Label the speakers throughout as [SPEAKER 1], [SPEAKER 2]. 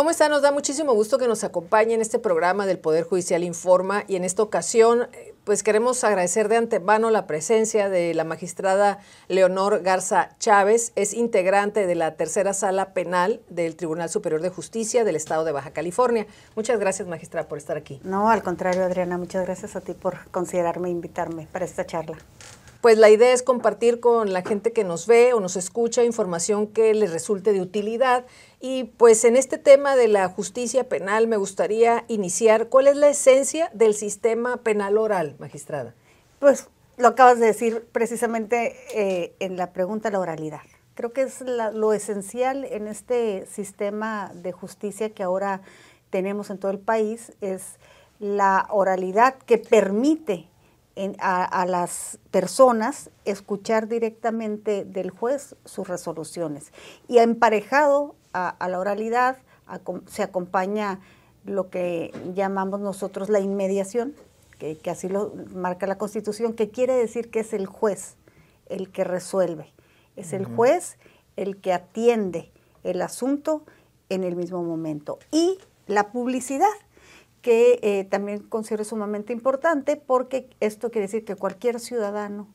[SPEAKER 1] ¿Cómo está? Nos da muchísimo gusto que nos acompañe en este programa del Poder Judicial Informa, y en esta ocasión pues queremos agradecer de antemano la presencia de la magistrada Leonor Garza Chávez. Es integrante de la tercera sala penal del Tribunal Superior de Justicia del Estado de Baja California. Muchas gracias, magistrada, por estar aquí.
[SPEAKER 2] No, al contrario, Adriana, muchas gracias a ti por considerarme e invitarme para esta charla.
[SPEAKER 1] Pues la idea es compartir con la gente que nos ve o nos escucha información que les resulte de utilidad. Y pues en este tema de la justicia penal me gustaría iniciar. ¿Cuál es la esencia del sistema penal oral, magistrada?
[SPEAKER 2] Pues lo acabas de decir precisamente en la pregunta, la oralidad. Creo que es lo esencial en este sistema de justicia que ahora tenemos en todo el país, es la oralidad que permite a las personas escuchar directamente del juez sus resoluciones. Y emparejado a la oralidad se acompaña lo que llamamos nosotros la inmediación, que así lo marca la Constitución, que quiere decir que es el juez el que resuelve, es el juez el que atiende el asunto en el mismo momento. Y la publicidad, que también considero sumamente importante, porque esto quiere decir que cualquier ciudadano,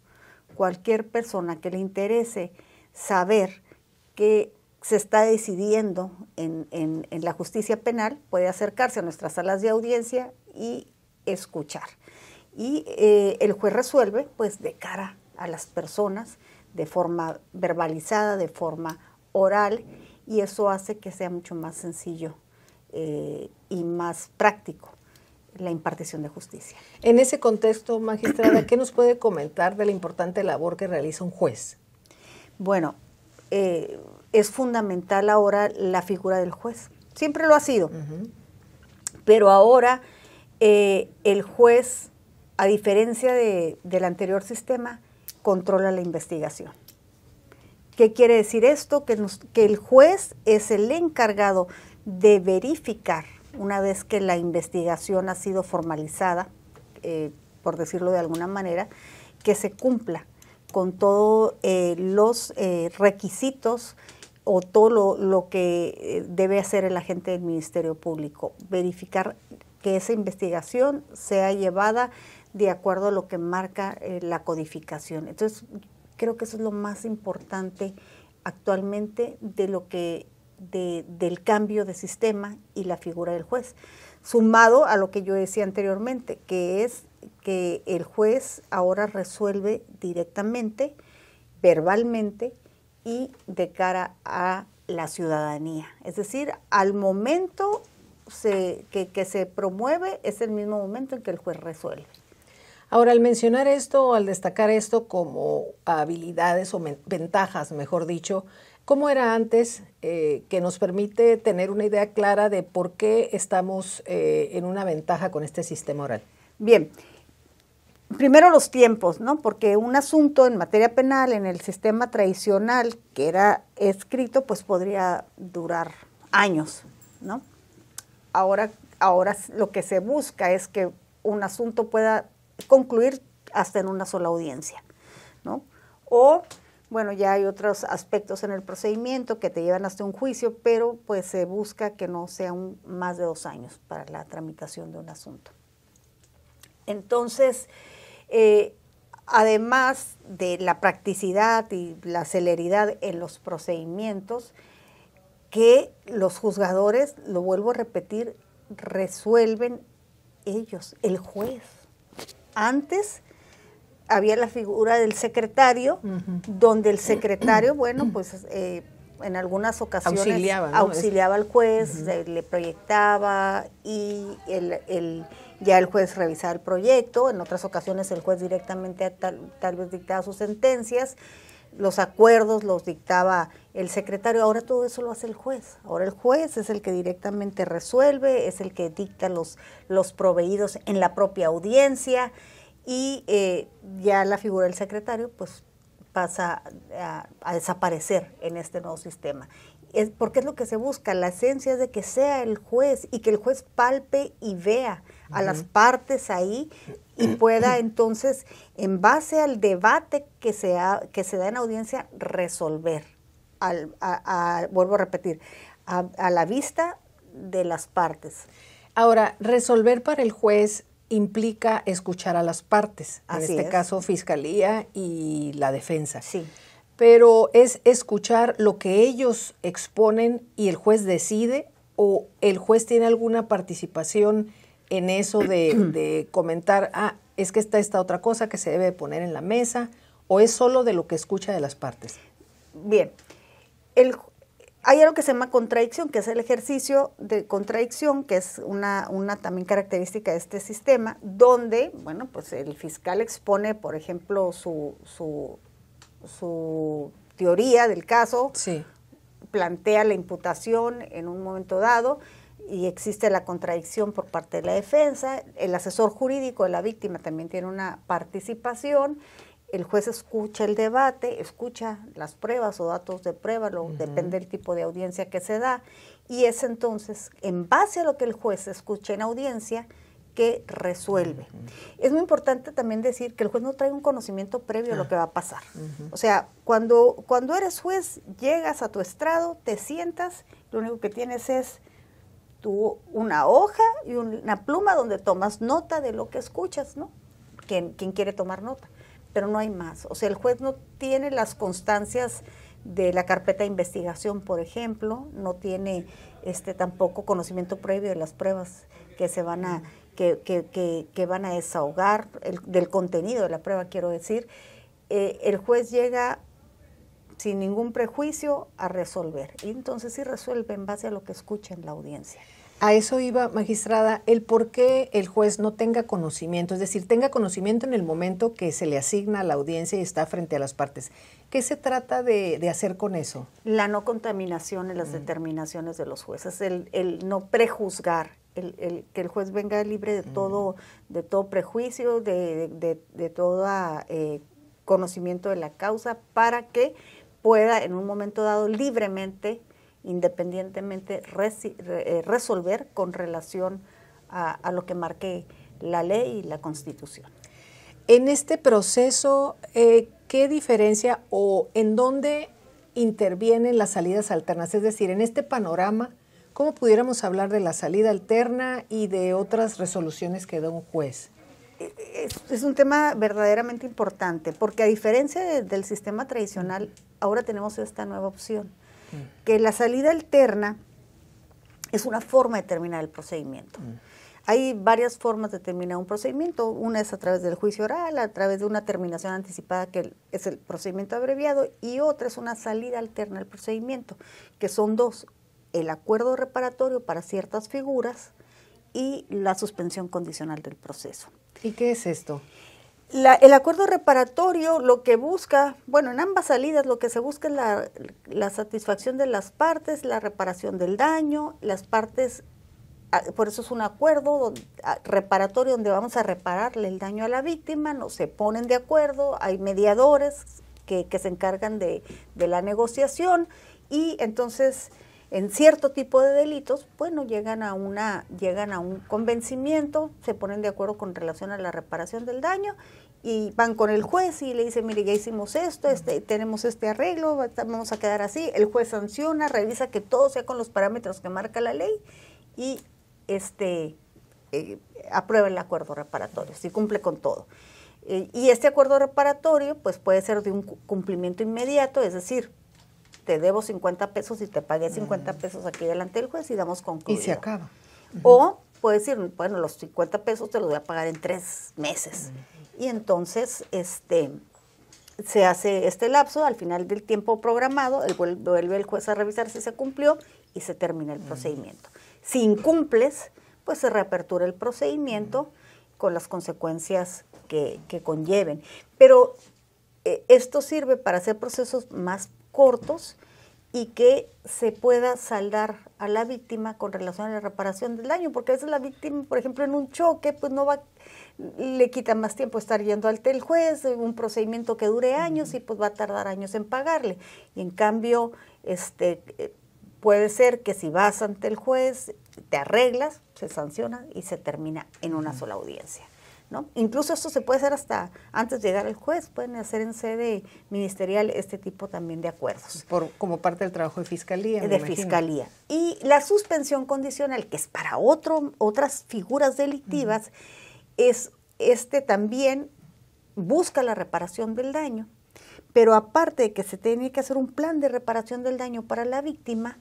[SPEAKER 2] cualquier persona que le interese saber que se está decidiendo en la justicia penal puede acercarse a nuestras salas de audiencia y escuchar. Y el juez resuelve pues de cara a las personas de forma verbalizada, de forma oral, y eso hace que sea mucho más sencillo y más práctico la impartición de justicia.
[SPEAKER 1] En ese contexto, magistrada, ¿qué nos puede comentar de la importante labor que realiza un juez?
[SPEAKER 2] Bueno, es fundamental ahora la figura del juez. Siempre lo ha sido, pero ahora el juez, a diferencia del anterior sistema, controla la investigación. ¿Qué quiere decir esto? Que el juez es el encargado de verificar, una vez que la investigación ha sido formalizada, por decirlo de alguna manera, que se cumpla con todos los requisitos o todo lo que debe hacer el agente del Ministerio Público, verificar que esa investigación sea llevada de acuerdo a lo que marca la codificación. Entonces, creo que eso es lo más importante actualmente de lo que del cambio de sistema y la figura del juez, sumado a lo que yo decía anteriormente, que es que el juez ahora resuelve directamente, verbalmente y de cara a la ciudadanía. Es decir, al momento que se promueve es el mismo momento en que el juez resuelve.
[SPEAKER 1] Ahora, al mencionar esto, al destacar esto como habilidades o ventajas, mejor dicho, ¿cómo era antes que nos permite tener una idea clara de por qué estamos en una ventaja con este sistema oral?
[SPEAKER 2] Bien, primero los tiempos, ¿no? Porque un asunto en materia penal, en el sistema tradicional que era escrito, pues podría durar años, ¿no? Ahora lo que se busca es que un asunto pueda concluir hasta en una sola audiencia, ¿no? O, bueno, ya hay otros aspectos en el procedimiento que te llevan hasta un juicio, pero pues se busca que no sea más de 2 años para la tramitación de un asunto. Entonces, además de la practicidad y la celeridad en los procedimientos, que los juzgadores, lo vuelvo a repetir, resuelven ellos, el juez. Antes había la figura del secretario, donde el secretario, bueno, pues en algunas ocasiones auxiliaba al juez, le proyectaba y ya el juez revisaba el proyecto. En otras ocasiones el juez directamente tal vez dictaba sus sentencias, los acuerdos los dictaba el secretario. Ahora todo eso lo hace el juez. Ahora el juez es el que directamente resuelve, es el que dicta los proveídos en la propia audiencia, y ya la figura del secretario pues pasa a desaparecer en este nuevo sistema. Porque es lo que se busca, la esencia es de que sea el juez y que el juez palpe y vea a las partes ahí y pueda entonces, en base al debate que se da en audiencia, resolver, vuelvo a repetir, a la vista de las partes.
[SPEAKER 1] Ahora, resolver para el juez implica escuchar a las partes, en este caso Fiscalía y la defensa.
[SPEAKER 2] Sí.
[SPEAKER 1] Pero ¿es escuchar lo que ellos exponen y el juez decide, o el juez tiene alguna participación en eso de comentar, es que está esta otra cosa que se debe poner en la mesa, o es solo de lo que escucha de las partes?
[SPEAKER 2] Bien, hay algo que se llama contradicción, que es el ejercicio de contradicción, que es una también característica de este sistema, donde, bueno, pues el fiscal expone, por ejemplo, su teoría del caso,
[SPEAKER 1] sí,
[SPEAKER 2] plantea la imputación en un momento dado y existe la contradicción por parte de la defensa. El asesor jurídico de la víctima también tiene una participación. El juez escucha el debate, escucha las pruebas o datos de prueba, depende del tipo de audiencia que se da, y es entonces, en base a lo que el juez escucha en audiencia, que resuelve. Es muy importante también decir que el juez no trae un conocimiento previo a lo que va a pasar. O sea, cuando eres juez, llegas a tu estrado, te sientas, lo único que tienes es una hoja y una pluma donde tomas nota de lo que escuchas, ¿no? Quien quiere tomar nota, pero no hay más. O sea, el juez no tiene las constancias de la carpeta de investigación, por ejemplo, no tiene tampoco conocimiento previo de las pruebas que se van a que van a desahogar, del contenido de la prueba, quiero decir. El juez llega sin ningún prejuicio a resolver, y entonces sí resuelve en base a lo que escucha en la audiencia.
[SPEAKER 1] A eso iba, magistrada, el por qué el juez no tenga conocimiento, es decir, tenga conocimiento en el momento que se le asigna a la audiencia y está frente a las partes. ¿Qué se trata de hacer con eso? La
[SPEAKER 2] no contaminación en las determinaciones de los jueces, el no prejuzgar, que el juez venga libre de todo prejuicio, de todo conocimiento de la causa, para que pueda en un momento dado libremente, independientemente, resolver con relación a lo que marque la ley y la Constitución.
[SPEAKER 1] En este proceso, ¿qué diferencia o en dónde intervienen las salidas alternas? Es decir, en este panorama, ¿cómo pudiéramos hablar de la salida alterna y de otras resoluciones que da un juez?
[SPEAKER 2] Es un tema verdaderamente importante, porque a diferencia del sistema tradicional, ahora tenemos esta nueva opción, que la salida alterna es una forma de terminar el procedimiento. Hay varias formas de terminar un procedimiento. Una es a través del juicio oral, a través de una terminación anticipada, que es el procedimiento abreviado, y otra es una salida alterna al procedimiento, que son dos: el acuerdo reparatorio para ciertas figuras y la suspensión condicional del proceso.
[SPEAKER 1] ¿Y qué es esto?
[SPEAKER 2] El acuerdo reparatorio lo que busca, bueno, en ambas salidas lo que se busca es la satisfacción de las partes, la reparación del daño. Las partes, por eso es un acuerdo reparatorio donde vamos a repararle el daño a la víctima, no se ponen de acuerdo, hay mediadores que se encargan de la negociación, y entonces en cierto tipo de delitos, bueno, llegan a un convencimiento, se ponen de acuerdo con relación a la reparación del daño y van con el juez y le dicen, mire, ya hicimos esto, tenemos este arreglo, vamos a quedar así. El juez sanciona, revisa que todo sea con los parámetros que marca la ley y aprueba el acuerdo reparatorio, si cumple con todo. Y este acuerdo reparatorio pues puede ser de un cumplimiento inmediato, es decir, te debo 50 pesos y te pagué 50 pesos aquí delante del juez y damos concluido.
[SPEAKER 1] Y se acaba.
[SPEAKER 2] O puede decir, bueno, los 50 pesos te los voy a pagar en 3 meses. Y entonces se hace este lapso, al final del tiempo programado, vuelve el juez a revisar si se cumplió y se termina el procedimiento. Si incumples, pues se reapertura el procedimiento con las consecuencias que conlleven. Pero esto sirve para hacer procesos más cortos y que se pueda saldar a la víctima con relación a la reparación del daño, porque a veces la víctima, por ejemplo, en un choque, pues le quita más tiempo estar yendo ante el juez, un procedimiento que dure años y pues va a tardar años en pagarle. Y en cambio, puede ser que si vas ante el juez, te arreglas, se sanciona y se termina en una sola audiencia. ¿no? Incluso esto se puede hacer hasta antes de llegar al juez, pueden hacer en sede ministerial este tipo también de acuerdos.
[SPEAKER 1] Como parte del trabajo de fiscalía.
[SPEAKER 2] De fiscalía. Y la suspensión condicional, que es para otras figuras delictivas, es también busca la reparación del daño, pero aparte de que se tiene que hacer un plan de reparación del daño para la víctima,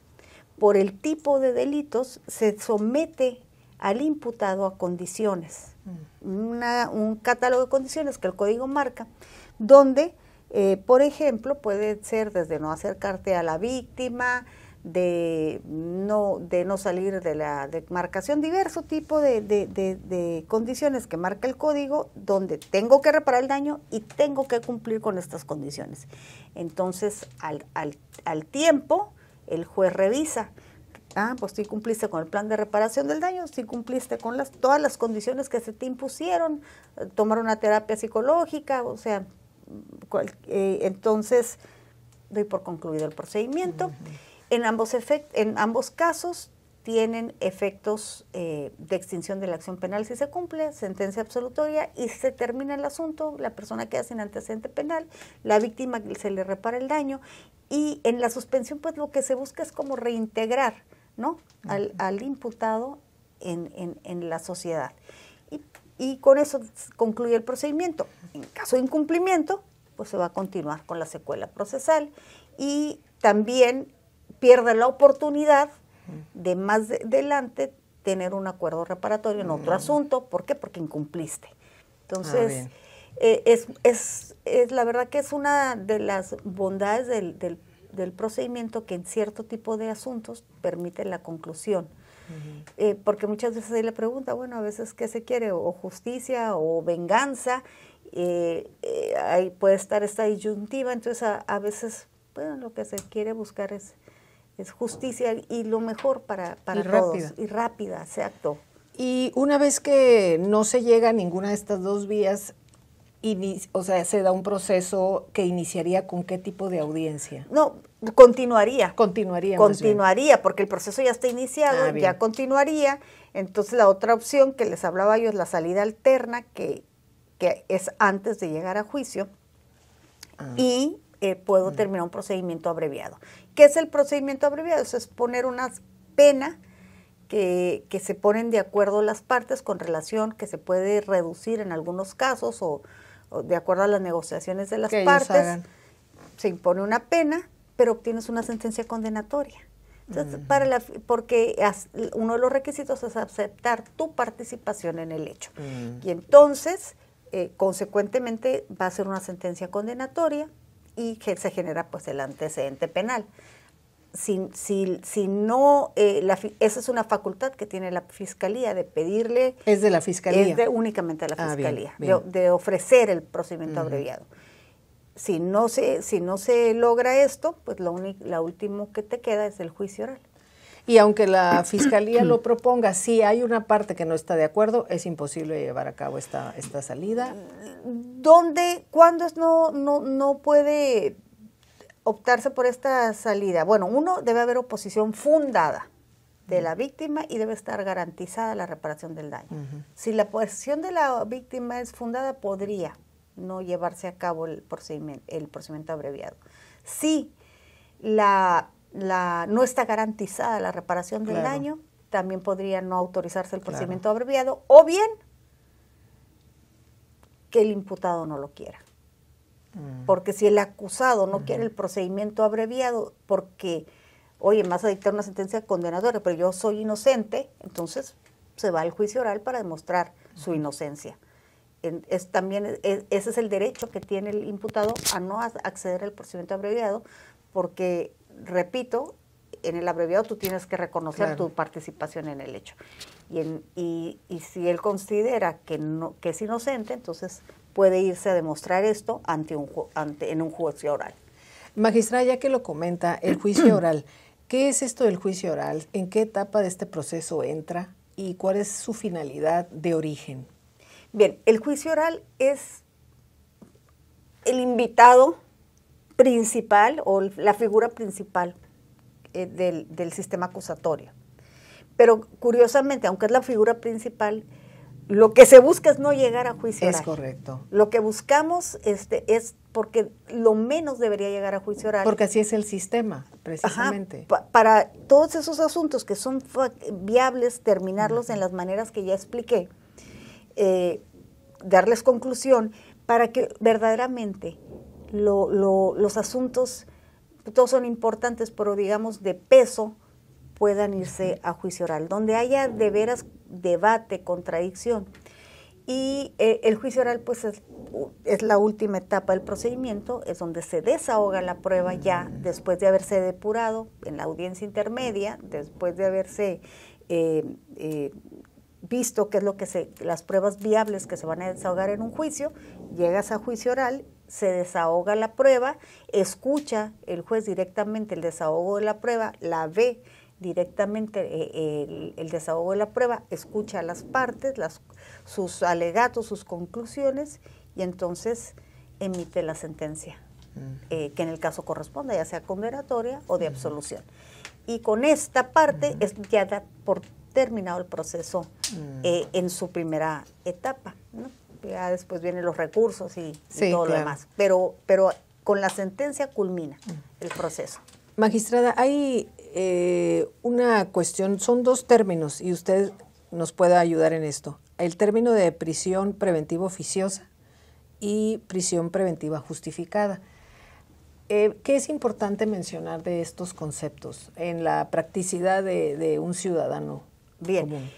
[SPEAKER 2] por el tipo de delitos se somete al imputado a condiciones, un catálogo de condiciones que el código marca, donde, por ejemplo, puede ser desde no acercarte a la víctima, de no salir de la demarcación, diverso tipo de condiciones que marca el código, donde tengo que reparar el daño y tengo que cumplir con estas condiciones. Entonces, al tiempo, el juez revisa, pues si cumpliste con el plan de reparación del daño, si cumpliste con todas las condiciones que se te impusieron, tomar una terapia psicológica, o sea, entonces doy por concluido el procedimiento. En ambos casos tienen efectos de extinción de la acción penal si se cumple, sentencia absolutoria y se termina el asunto, la persona queda sin antecedente penal, la víctima se le repara el daño y en la suspensión pues lo que se busca es como reintegrar, ¿no? al imputado en la sociedad. Y con eso concluye el procedimiento. En caso de incumplimiento, pues se va a continuar con la secuela procesal y también pierde la oportunidad de más adelante tener un acuerdo reparatorio en otro asunto. ¿Por qué? Porque incumpliste. Entonces, es la verdad que es una de las bondades del procedimiento que en cierto tipo de asuntos permite la conclusión. Porque muchas veces hay la pregunta, bueno, a veces ¿qué se quiere? O justicia o venganza. Ahí puede estar esta disyuntiva, entonces a veces, bueno, lo que se quiere buscar es justicia y lo mejor para todos. Y rápida, exacto.
[SPEAKER 1] Y una vez que no se llega a ninguna de estas dos vías, o sea, se da un proceso que iniciaría ¿con qué tipo de audiencia?
[SPEAKER 2] No, continuaría.
[SPEAKER 1] Continuaría,
[SPEAKER 2] porque el proceso ya está iniciado, ya continuaría. Entonces la otra opción que les hablaba yo es la salida alterna, que es antes de llegar a juicio, y puedo terminar un procedimiento abreviado. ¿Qué es el procedimiento abreviado? Eso es poner una pena que se ponen de acuerdo las partes con relación que se puede reducir en algunos casos o de acuerdo a las negociaciones de las partes. Se impone una pena, pero obtienes una sentencia condenatoria. Entonces, porque uno de los requisitos es aceptar tu participación en el hecho. Y entonces, consecuentemente, va a ser una sentencia condenatoria y que se genera pues el antecedente penal. Si no, esa es una facultad que tiene la Fiscalía de pedirle.
[SPEAKER 1] ¿Es de la Fiscalía?
[SPEAKER 2] Es únicamente de la Fiscalía,
[SPEAKER 1] bien.
[SPEAKER 2] De ofrecer el procedimiento abreviado. Si no se logra esto, pues la último que te queda es el juicio oral.
[SPEAKER 1] Y aunque la Fiscalía lo proponga, si hay una parte que no está de acuerdo, es imposible llevar a cabo esta salida.
[SPEAKER 2] ¿Cuándo no puede optarse por esta salida? Bueno, debe haber oposición fundada de la víctima y debe estar garantizada la reparación del daño. Si la posición de la víctima es fundada, podría no llevarse a cabo el procedimiento abreviado. Si no está garantizada la reparación del daño, también podría no autorizarse el procedimiento abreviado, o bien que el imputado no lo quiera. Porque si el acusado no quiere el procedimiento abreviado porque, oye, me vas a dictar una sentencia condenatoria, pero yo soy inocente, entonces se va al juicio oral para demostrar su inocencia. Ese es el derecho que tiene el imputado a no acceder al procedimiento abreviado, porque, repito, en el abreviado tú tienes que reconocer tu participación en el hecho. Y si él considera que es inocente, entonces puede irse a demostrar esto en un juicio oral.
[SPEAKER 1] Magistrada, ya que lo comenta, el juicio oral, ¿qué es esto del juicio oral? ¿En qué etapa de este proceso entra? ¿Y cuál es su finalidad de origen?
[SPEAKER 2] Bien, el juicio oral es el invitado principal o la figura principal del sistema acusatorio. Pero curiosamente, aunque es la figura principal, lo que se busca es no llegar a juicio oral.
[SPEAKER 1] Es correcto.
[SPEAKER 2] Lo que buscamos es porque lo menos debería llegar a juicio oral.
[SPEAKER 1] Porque así es el sistema, precisamente.
[SPEAKER 2] Ajá, para todos esos asuntos que son viables, terminarlos en las maneras que ya expliqué, darles conclusión para que verdaderamente los asuntos, todos son importantes, pero digamos de peso, puedan irse a juicio oral, donde haya de veras debate, contradicción. Y el juicio oral pues es la última etapa del procedimiento, es donde se desahoga la prueba ya después de haberse depurado en la audiencia intermedia, después de haberse visto qué es lo que las pruebas viables que se van a desahogar en un juicio. Llegas a juicio oral, se desahoga la prueba, escucha el juez directamente el desahogo de la prueba, la ve directamente el desahogo de la prueba, escucha a las partes, sus alegatos, sus conclusiones, y entonces emite la sentencia, que en el caso corresponda, ya sea condenatoria o de absolución. Y con esta parte ya da por terminado el proceso en su primera etapa, ¿no? Ya después vienen los recursos y todo lo demás. Pero con la sentencia culmina el proceso.
[SPEAKER 1] Magistrada, hay una cuestión, son dos términos y usted nos puede ayudar en esto. El término de prisión preventiva oficiosa y prisión preventiva justificada. ¿Qué es importante mencionar de estos conceptos en la practicidad de un ciudadano común?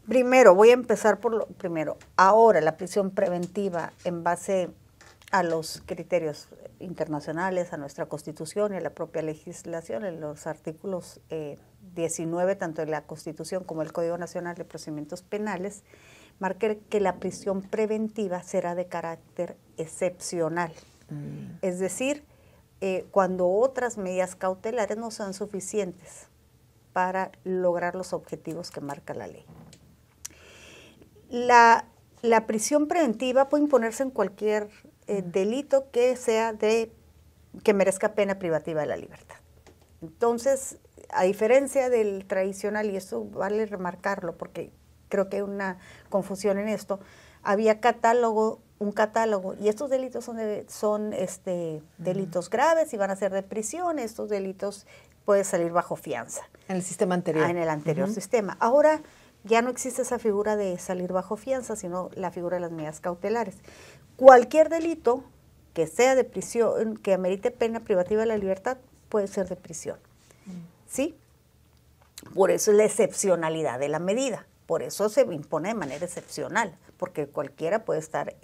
[SPEAKER 2] Primero, voy a empezar por lo primero. Ahora, la prisión preventiva, en base a los criterios internacionales, a nuestra Constitución y a la propia legislación, en los artículos 19, tanto de la Constitución como el Código Nacional de Procedimientos Penales, marca que la prisión preventiva será de carácter excepcional. Es decir, cuando otras medidas cautelares no sean suficientes para lograr los objetivos que marca la ley. La prisión preventiva puede imponerse en cualquier delito que merezca pena privativa de la libertad. Entonces, a diferencia del tradicional, y esto vale remarcarlo porque creo que hay una confusión en esto, había un catálogo, y estos delitos son delitos graves y van a ser de prisión. Estos delitos pueden salir bajo fianza.
[SPEAKER 1] En el sistema anterior.
[SPEAKER 2] En el anterior sistema. Ahora ya no existe esa figura de salir bajo fianza, sino la figura de las medidas cautelares. Cualquier delito que sea de prisión, que amerite pena privativa de la libertad, puede ser de prisión. ¿Sí? Por eso es la excepcionalidad de la medida. Por eso se impone de manera excepcional, porque cualquiera puede estar,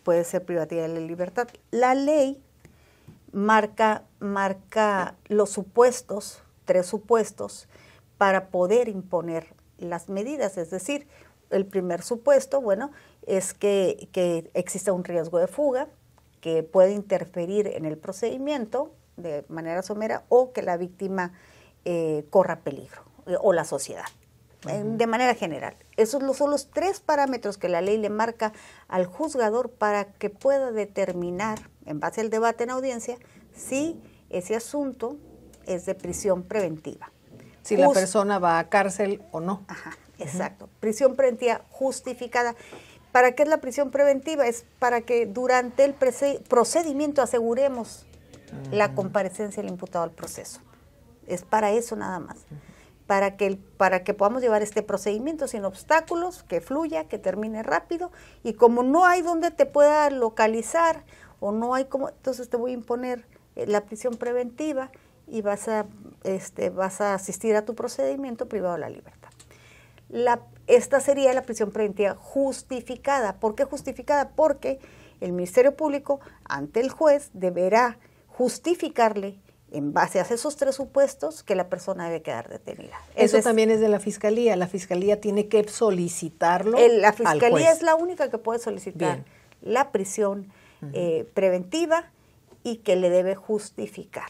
[SPEAKER 2] puede ser privativa de la libertad. La ley marca los supuestos, 3 supuestos, para poder imponer las medidas. Es decir, el primer supuesto, bueno, es que exista un riesgo de fuga, que puede interferir en el procedimiento de manera somera, o que la víctima corra peligro, o la sociedad, de manera general. Esos son los 3 parámetros que la ley le marca al juzgador para que pueda determinar, en base al debate en audiencia, si ese asunto es de prisión preventiva.
[SPEAKER 1] Si la persona va a cárcel o no.
[SPEAKER 2] Ajá, exacto. Prisión preventiva justificada. ¿Para qué es la prisión preventiva? Es para que durante el procedimiento aseguremos la comparecencia del imputado al proceso. Es para eso nada más. Para que podamos llevar este procedimiento sin obstáculos, que fluya, que termine rápido, y como no hay donde te pueda localizar o no hay cómo, entonces te voy a imponer la prisión preventiva y vas a asistir a tu procedimiento privado de la libertad. Esta sería la prisión preventiva justificada. ¿Por qué justificada? Porque el Ministerio Público ante el juez deberá justificarle en base a esos 3 supuestos que la persona debe quedar detenida.
[SPEAKER 1] Eso también es de la Fiscalía. La Fiscalía tiene que solicitarlo
[SPEAKER 2] la Fiscalía
[SPEAKER 1] al juez.
[SPEAKER 2] es la única que puede solicitar la prisión preventiva y que le debe justificar.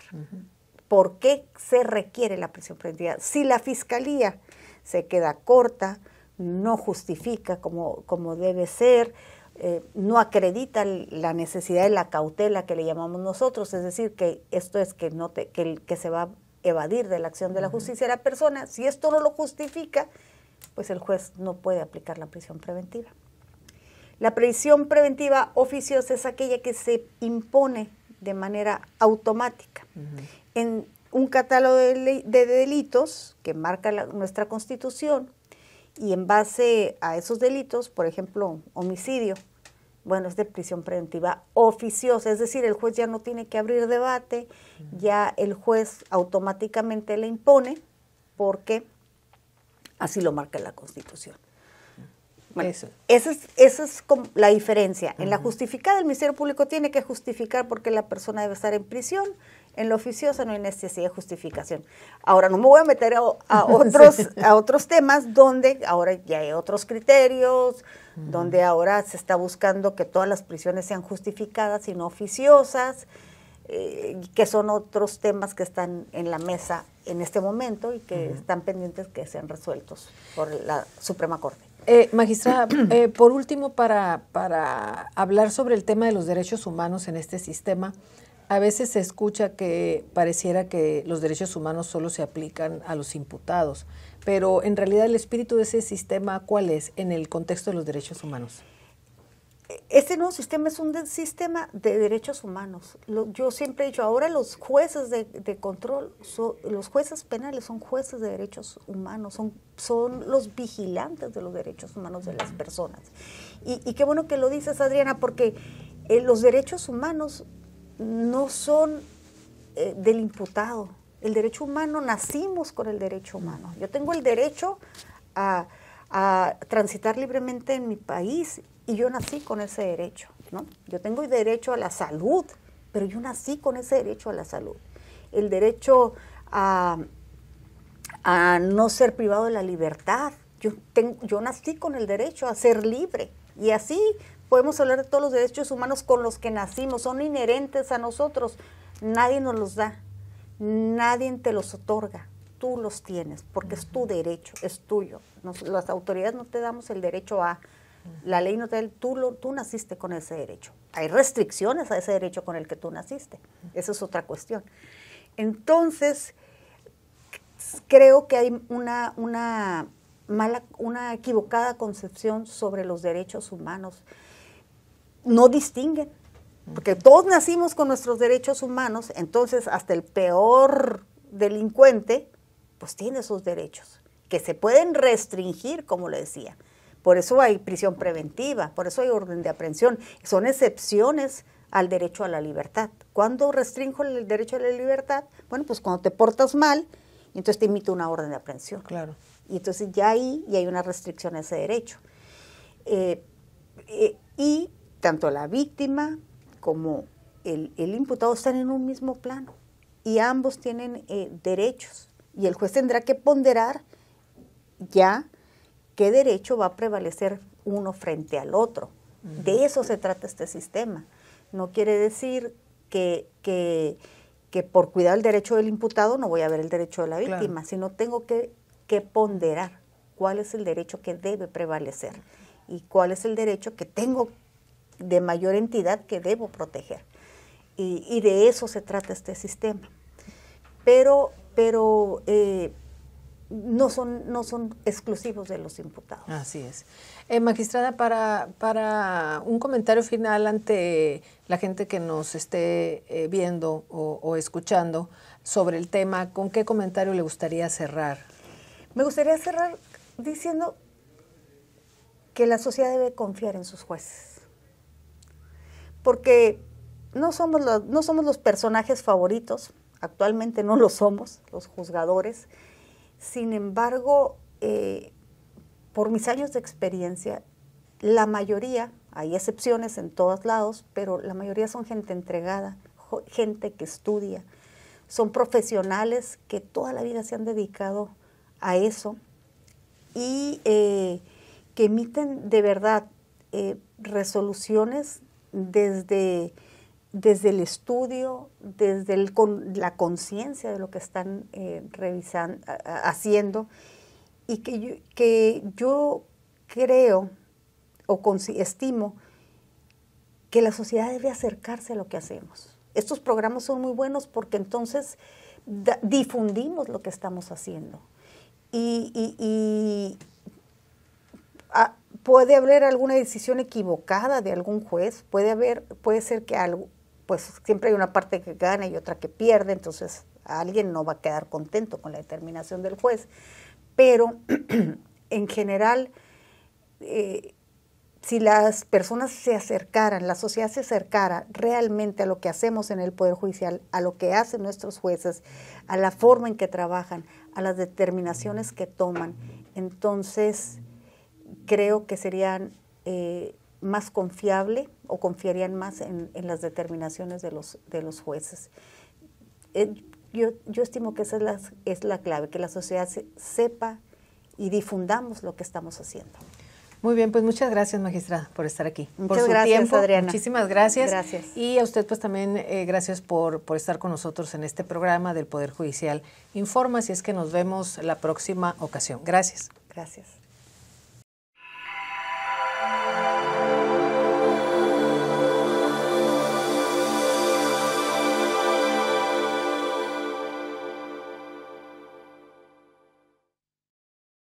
[SPEAKER 2] ¿Por qué se requiere la prisión preventiva? Si la Fiscalía se queda corta, no justifica como debe ser, no acredita la necesidad de la cautela que le llamamos nosotros, es decir, que esto es que se va a evadir de la acción de la justicia de la persona. Si esto no lo justifica, pues el juez no puede aplicar la prisión preventiva. La prisión preventiva oficiosa es aquella que se impone de manera automática. En un catálogo de delitos que marca nuestra Constitución, y en base a esos delitos, por ejemplo, homicidio, bueno, es de prisión preventiva oficiosa, es decir, el juez ya no tiene que abrir debate, ya el juez automáticamente le impone, porque así lo marca la Constitución. Bueno, esa es como la diferencia. En la justificada, el Ministerio Público tiene que justificar por qué la persona debe estar en prisión. En la oficiosa no hay necesidad de justificación. Ahora, no me voy a meter a otros temas donde ahora ya hay otros criterios, donde ahora se está buscando que todas las prisiones sean justificadas y no oficiosas, que son otros temas que están en la mesa en este momento y que están pendientes que sean resueltos por la Suprema Corte.
[SPEAKER 1] Magistrada, por último, para hablar sobre el tema de los derechos humanos en este sistema, a veces se escucha que pareciera que los derechos humanos solo se aplican a los imputados, pero en realidad el espíritu de ese sistema, ¿cuál es en el contexto de los derechos humanos?
[SPEAKER 2] Este nuevo sistema es un sistema de derechos humanos. Yo siempre he dicho, ahora los jueces de control, los jueces penales son jueces de derechos humanos, son los vigilantes de los derechos humanos de las personas. Y qué bueno que lo dices, Adriana, porque los derechos humanos no son del imputado. El derecho humano, nacimos con el derecho humano. Yo tengo el derecho a transitar libremente en mi país y yo nací con ese derecho, ¿no? Yo tengo el derecho a la salud, pero yo nací con ese derecho a la salud. El derecho a no ser privado de la libertad. Yo nací con el derecho a ser libre. Y así podemos hablar de todos los derechos humanos con los que nacimos. Son inherentes a nosotros. Nadie nos los da. Nadie te los otorga. Tú los tienes, porque es tu derecho, es tuyo. Las autoridades no te damos el derecho a... La ley no te da, tú naciste con ese derecho. Hay restricciones a ese derecho con el que tú naciste. Esa es otra cuestión. Entonces, creo que hay una equivocada concepción sobre los derechos humanos. No distinguen, porque todos nacimos con nuestros derechos humanos, entonces hasta el peor delincuente, pues tiene sus derechos, que se pueden restringir, como le decía. Por eso hay prisión preventiva, por eso hay orden de aprehensión. Son excepciones al derecho a la libertad. ¿Cuándo restringo el derecho a la libertad? Bueno, pues cuando te portas mal, entonces te emito una orden de aprehensión.
[SPEAKER 1] Claro.
[SPEAKER 2] Y entonces ya ahí hay una restricción a ese derecho. Y tanto la víctima como el imputado están en un mismo plano. Y ambos tienen derechos. Y el juez tendrá que ponderar ya qué derecho va a prevalecer uno frente al otro. De eso se trata este sistema. No quiere decir que por cuidar el derecho del imputado no voy a ver el derecho de la víctima, sino tengo que ponderar cuál es el derecho que debe prevalecer y cuál es el derecho que tengo de mayor entidad que debo proteger. Y de eso se trata este sistema. Pero no son exclusivos de los imputados.
[SPEAKER 1] Así es. Magistrada, para un comentario final ante la gente que nos esté viendo o escuchando sobre el tema, ¿con qué comentario le gustaría cerrar?
[SPEAKER 2] Me gustaría cerrar diciendo que la sociedad debe confiar en sus jueces, porque no somos los personajes favoritos, actualmente no lo somos, los juzgadores. Sin embargo, por mis años de experiencia, la mayoría, hay excepciones en todos lados, pero la mayoría son gente entregada, gente que estudia, son profesionales que toda la vida se han dedicado a eso y que emiten de verdad resoluciones desde el estudio, desde la conciencia de lo que están revisando, haciendo, y que yo creo o estimo que la sociedad debe acercarse a lo que hacemos. Estos programas son muy buenos porque entonces difundimos lo que estamos haciendo. Y puede haber alguna decisión equivocada de algún juez, puede ser que algo, pues siempre hay una parte que gana y otra que pierde, entonces alguien no va a quedar contento con la determinación del juez, pero en general, si las personas se acercaran, la sociedad se acercara realmente a lo que hacemos en el Poder Judicial, a lo que hacen nuestros jueces, a la forma en que trabajan, a las determinaciones que toman, entonces creo que serían más confiable o confiarían más en las determinaciones de los jueces. Yo estimo que esa es la clave, que la sociedad sepa y difundamos lo que estamos haciendo.
[SPEAKER 1] Muy bien, pues muchas gracias, magistrada, por estar aquí.
[SPEAKER 2] Muchas
[SPEAKER 1] por su
[SPEAKER 2] gracias,
[SPEAKER 1] tiempo.
[SPEAKER 2] Adriana.
[SPEAKER 1] Muchísimas gracias.
[SPEAKER 2] Gracias.
[SPEAKER 1] Y a usted, pues también gracias por estar con nosotros en este programa del Poder Judicial Informa. Si es que nos vemos la próxima ocasión. Gracias.
[SPEAKER 2] Gracias.